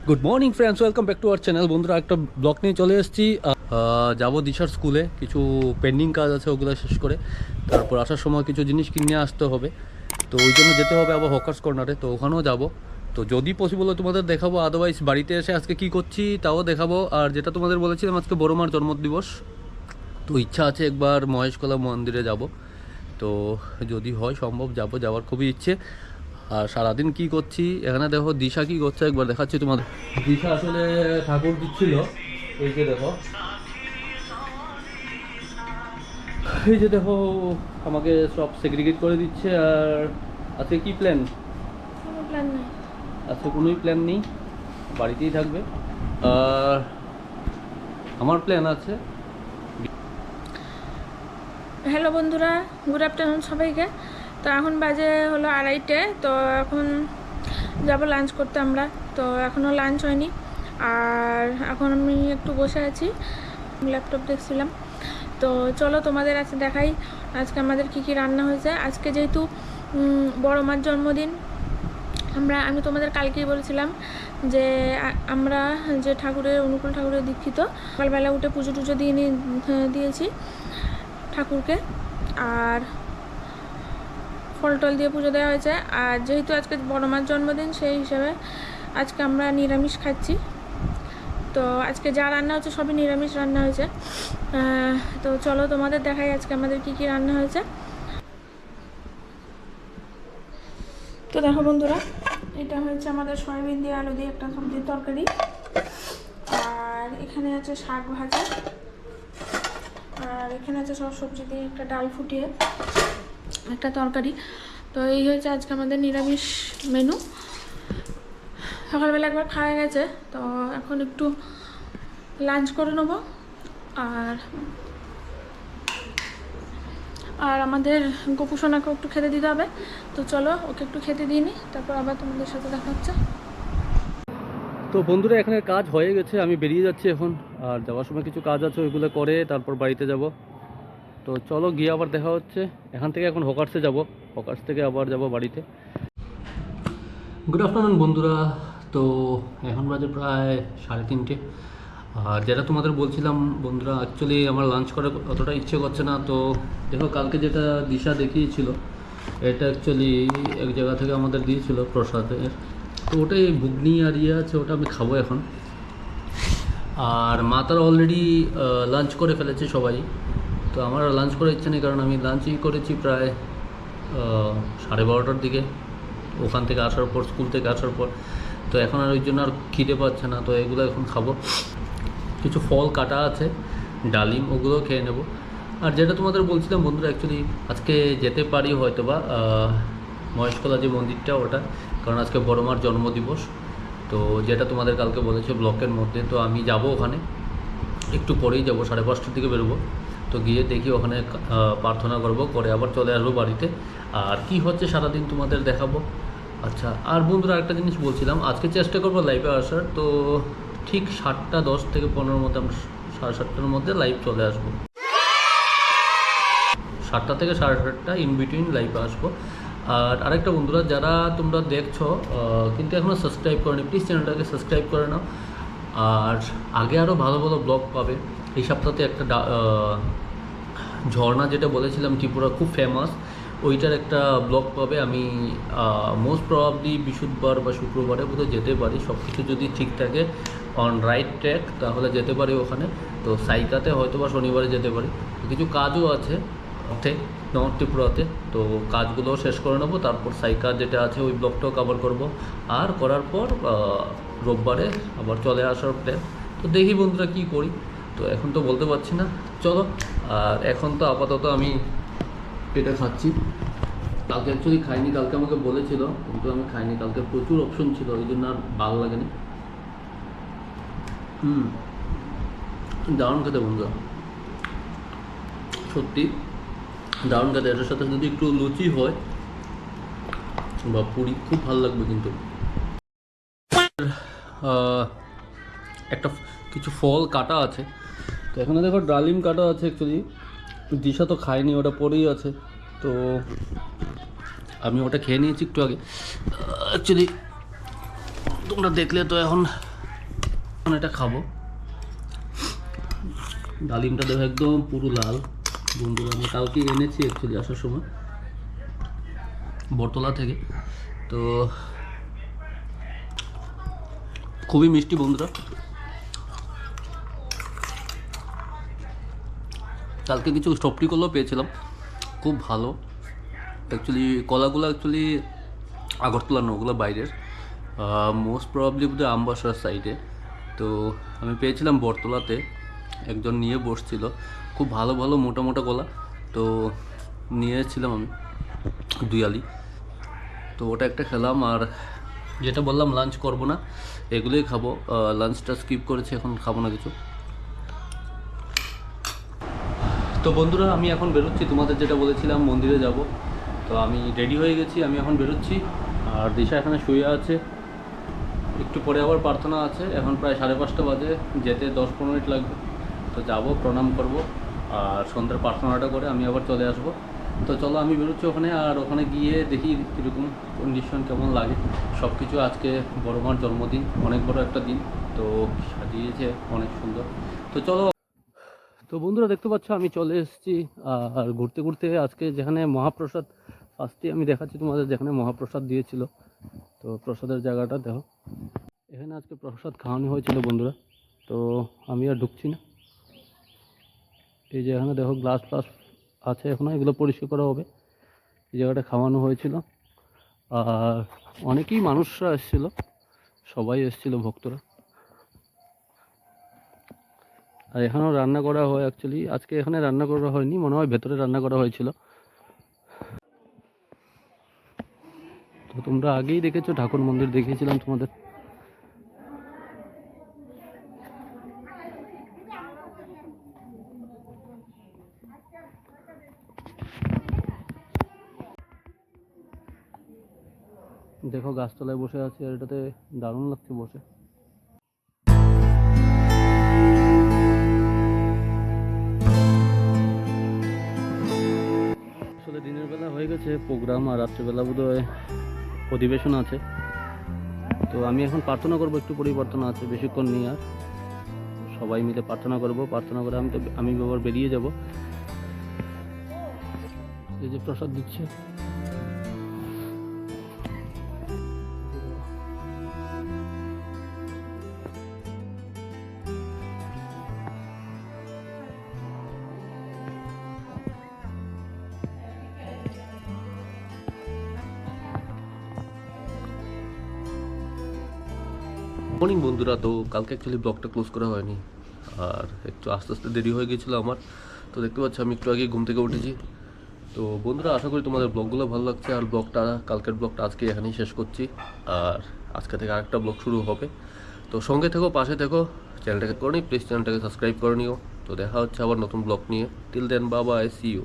Good morning friends, welcome back to our channel. বন্ধুরা, একটা blog নিয়ে চলে এসেছি। যাবো দিশার স্কুলে, কিছু পেন্ডিং কাজ আছে, ওগুলো শেষ করে তারপর আসার সময় কিছু জিনিস কিনে আসতে হবে। তো ওই জন্য যেতে হবে আবার হকার্স কর্নারে, তো ওখানেও যাব। তো যদি পসিবল হয় তোমাদের দেখাবো, আদারওয়াইজ বাড়িতে এসে আজকে কি করছি তাও দেখাবো। আর যেটা তোমাদের বলেছিলাম, আজকে বড় মার জন্মদিবস, তো ইচ্ছা আছে একবার মহেশকলা মন্দিরে যাব। তো যদি হয় সম্ভব যাওয়ার খুবই ইচ্ছে। আর সারাদিন কি করছি এখানে দেখো, দিশা কি করছে একবার দেখাচ্ছি তোমাদের। দিশা আসলে ঠাকুর দিচ্ছিল, এই যে দেখো, এই যে দেখো আমাকে সব সেগ্রিগেট করে দিচ্ছে। আর আজকে কি প্ল্যান? কোনো প্ল্যান নেই। আজকে কোনোই প্ল্যান নেই, বাড়িতেই থাকবে। আর আমার প্ল্যান আছে। হ্যালো বন্ধুরা, গুড আফটারনুন সবাইকে। তো এখন বাজে হলো 2:30, তো এখন যাব লাঞ্চ করতে আমরা। তো এখনও লাঞ্চ হয়নি, আর এখন আমি একটু বসে আছি, ল্যাপটপ দেখছিলাম। তো চলো তোমাদের আজকে দেখাই আজকে আমাদের কি কি রান্না হয়েছে। আজকে যেহেতু বড় মার জন্মদিন, আমি তোমাদের কালকেই বলেছিলাম যে আমরা যে ঠাকুরের, অনুকূল ঠাকুরের দীক্ষিত, সকালবেলা উঠে পুজো টুজো দিয়েছি ঠাকুরকে, আর ফল টল দিয়ে পুজো দেওয়া হয়েছে। আর যেহেতু আজকে বড় মার জন্মদিন, সেই হিসাবে আজকে আমরা নিরামিষ খাচ্ছি। তো আজকে যা রান্না হচ্ছে সবই নিরামিষ রান্না হয়েছে। তো চলো তোমাদের দেখাই আজকে আমাদের কি কি রান্না হয়েছে। তো দেখো বন্ধুরা, এটা হচ্ছে আমাদের সয়াবিন দিয়ে আলু দিয়ে একটা সবজির তরকারি। আর এখানে আছে শাক ভাজা, আর এখানে আছে সব সবজি দিয়ে একটা ডাল ফুটিয়ে একটা তরকারি। তো এই হয়েছে আজকে আমাদের নিরামিষ মেনু। সকালবেলা একবার খাওয়া গেছে, তো এখন একটু লাঞ্চ করে নেবো। আর আর আমাদের গোপুসোনাকেও একটু খেতে দিতে হবে। তো চলো ওকে একটু খেতে দিয়ে নিই, তারপর আবার তোমাদের সাথে দেখা হচ্ছে। তো বন্ধুরা, এখানে কাজ হয়ে গেছে, আমি বেরিয়ে যাচ্ছি এখন। আর যাওয়ার সময় কিছু কাজ আছে, ওইগুলো করে তারপর বাড়িতে যাব। তো চলো গিয়ে আবার দেখা হচ্ছে। এখান থেকে এখন হকার্সে যাব, হকার্স থেকে আবার যাব বাড়িতে। গুড আফটারনুন বন্ধুরা। তো এখন বাজে প্রায় 3:30। আর যেটা তোমাদের বলছিলাম বন্ধুরা, অ্যাকচুয়ালি আমার লাঞ্চ করার অতটা ইচ্ছে করছে না। তো দেখো, কালকে যেটা দিশা দেখিয়েছিল, এটা অ্যাকচুয়ালি এক জায়গা থেকে আমাদের দিয়েছিল প্রসাদের। তো ওটাই ঘুগনি আর ইয়ে আছে, ওটা আমি খাবো এখন। আর মা তারা অলরেডি লাঞ্চ করে ফেলেছে সবাই। তো আমার লাঞ্চ করার ইচ্ছে নেই, কারণ আমি লাঞ্চই করেছি প্রায় 12:30টার দিকে, ওখান থেকে আসার পর, স্কুল থেকে আসার পর। তো এখন আর ওই জন্য আর খিদে পাচ্ছে না, তো এগুলো এখন খাবো। কিছু ফল কাটা আছে, ডালিম, ওগুলো খেয়ে নেব। আর যেটা তোমাদের বলছিলাম বন্ধুরা, অ্যাকচুয়ালি আজকে যেতে পারি হয়তো বা মহেশকলা যে মন্দিরটা, ওটা, কারণ আজকে বড় মার জন্মদিবস। তো যেটা তোমাদের কালকে বলেছে ব্লকের মধ্যে, তো আমি যাব ওখানে, একটু পরেই যাব, 5:30টার দিকে বেরোবো। তো গিয়ে দেখি ওখানে প্রার্থনা করব, করে আবার চলে আসবো বাড়িতে। আর কি হচ্ছে সারাদিন তোমাদের দেখাবো। আচ্ছা, আর বন্ধুরা একটা জিনিস বলছিলাম, আজকে চেষ্টা করবো লাইভে আসার। তো ঠিক 7:10 থেকে 15 মধ্যে, আমরা 7:30টার মধ্যে লাইভ চলে আসবো। 7টা থেকে 7:30 ইন বিটুইন লাইভে আসবো। আর আরেকটা বন্ধুরা, যারা তোমরা দেখছো কিন্তু এখনও সাবস্ক্রাইব করোনি, প্লিজ চ্যানেলটাকে সাবস্ক্রাইব করে নাও। আর আগে আরও ভালো ভালো ব্লগ পাবে। এই সপ্তাহে একটা ঝর্ণা, যেটা বলেছিলাম ত্রিপুরা খুব ফেমাস, ওইটার একটা ব্লগ পাবে। আমি মোস্ট প্রবাবলি বৃহস্পতিবার বা শুক্রবারে বোধহয় যেতে পারি, সব কিছু যদি ঠিক থাকে, অন রাইট ট্র্যাক, তাহলে যেতে পারি ওখানে। তো সাইকাতে হয়তো বা শনিবারে যেতে পারি। কিছু কাজও আছে নর্থ ত্রিপুরাতে, তো কাজগুলো শেষ করে নেবো, তারপর সাইকা যেটা আছে ওই ব্লগটাও কভার করব। আর করার পর রোববারে আবার চলে আসার প্ল্যান। তো দেখি বন্ধুরা কী করি, তো এখন তো বলতে পারছি না। চলো, আর এখন তো আপাতত আমি এটা খাচ্ছি। কালকে অ্যাকচুয়ালি খাইনি, কালকে আমাকে বলেছিল কিন্তু আমি খাইনি। কালকে প্রচুর অপশন ছিল, ওই জন্য আর ভালো লাগেনি। দারুণ খেতে বন্ধুরা, সত্যি দারুণ খেতে। এটার সাথে যদি একটু লুচি হয় বা পুরি, খুব ভালো লাগবে। কিন্তু একটা কিছু ফল কাটা আছে, তো এখানে দেখো ডালিম কাটা আছে। অ্যাকচুয়ালি দিশা তো খায়নি, ওটা পড়েই আছে। তো আমি ওটা খেয়ে নিয়েছি একটু আগে। অ্যাকচুয়ালি তোমরা দেখলে তো, এখন এখন এটা খাবো। ডালিমটা দেখো একদম পুরো লাল। বন্ধুরা আমি কালকে এনেছি অ্যাকচুয়ালি আসার সময় বটতলা থেকে। তো খুবই মিষ্টি বন্ধুরা। কালকে কিছু স্টপটি কলাও পেয়েছিলাম, খুব ভালো। অ্যাকচুয়ালি কলাগুলো অ্যাকচুয়ালি আগরতলা না, ওগুলো বাইরের, মোস্ট প্রবাবলি বোধহয় আমবাসার সাইডে। তো আমি পেয়েছিলাম বটতলাতে, একজন নিয়ে বসছিল, খুব ভালো ভালো মোটা মোটা কলা। তো নিয়েছিলাম আমি 2 আলি। তো ওটা একটা খেলাম, আর যেটা বললাম লাঞ্চ করব না, এগুলোই খাবো। লাঞ্চটা স্কিপ করেছি, এখন খাবো না কিছু। তো বন্ধুরা আমি এখন বেরোচ্ছি, তোমাদের যেটা বলেছিলাম মন্দিরে যাব। তো আমি রেডি হয়ে গেছি, আমি এখন বেরোচ্ছি। আর দিশা এখানে শুয়ে আছে, একটু পরে আবার প্রার্থনা আছে। এখন প্রায় 5:30 বাজে, যেতে 10-15 মিনিট লাগবে। তো যাব, প্রণাম করব, আর সন্ধ্যার প্রার্থনাটা করে আমি আবার চলে আসব। তো চলো আমি বেরোচ্ছি ওখানে, আর ওখানে গিয়ে দেখি কীরকম কন্ডিশন কেমন লাগে সব কিছু। আজকে বড় মার জন্মদিন, অনেক বড় একটা দিন, তো সাজিয়েছে অনেক সুন্দর। তো চলো। তো বন্ধুরা দেখতে পাচ্ছ আমি চলে এসেছি। আর ঘুরতে ঘুরতে আজকে যেখানে মহাপ্রসাদ, ফার্স্টে আমি দেখাচ্ছি তোমাদের যেখানে মহাপ্রসাদ দিয়েছিল। তো প্রসাদের জায়গাটা দেখো, এখানে আজকে প্রসাদ খাওয়ানো হয়েছিল বন্ধুরা। তো আমি আর ঢুকছি না। এই যে এখানে দেখো গ্লাস ফ্লাস আছে, এখনও এগুলো পরিষ্কার করা হবে। এই জায়গাটা খাওয়ানো হয়েছিল, আর অনেকেই মানুষরা এসেছিল, সবাই এসেছিল ভক্তরা। আর এখানেও রান্না করা হয় অ্যাকচুয়ালি, আজকে এখানে রান্না করা হয়নি, মনে হয় ভেতরে রান্না করা হয়েছিল। তো তোমরা আগেই দেখেছো, ঠাকুর মন্দির দেখিয়েছিলাম তোমাদের। দেখো গাছতলায় বসে আছি, আর এটাতে দারুণ লাগছে বসে। আসলে দিনের বেলা হয়ে গেছে প্রোগ্রাম, আর রাত্রেবেলা বোধহয় অধিবেশন আছে। তো আমি এখন প্রার্থনা করবো, একটু পরিবর্তন আছে, বেশিক্ষণ নেই। আর সবাই মিলে প্রার্থনা করব, প্রার্থনা করে আমি আবার বেরিয়ে যাব। এই যে প্রসাদ দিচ্ছে, মর্নিং বন্ধুরা। তো কালকে অ্যাকচুয়ালি ব্লগটা ক্লোজ করা হয়নি, আর একটু আস্তে আস্তে দেরি হয়ে গেছিলো আমার। তো দেখতে পাচ্ছি আমি একটু আগে ঘুম থেকে উঠেছি। তো বন্ধুরা আশা করি তোমাদের ব্লগগুলো ভালো লাগছে। আর ব্লগটা, কালকের ব্লগটা আজকে এখানেই শেষ করছি, আর আজকে থেকে আরেকটা ব্লগ শুরু হবে। তো সঙ্গে থেকো, পাশে থেকো। চ্যানেলটাকে করে নিই, প্লিজ চ্যানেলটাকে সাবস্ক্রাইব করে নিও। তো দেখা হচ্ছে আবার নতুন ব্লগ নিয়ে। Till then, bye bye, see you.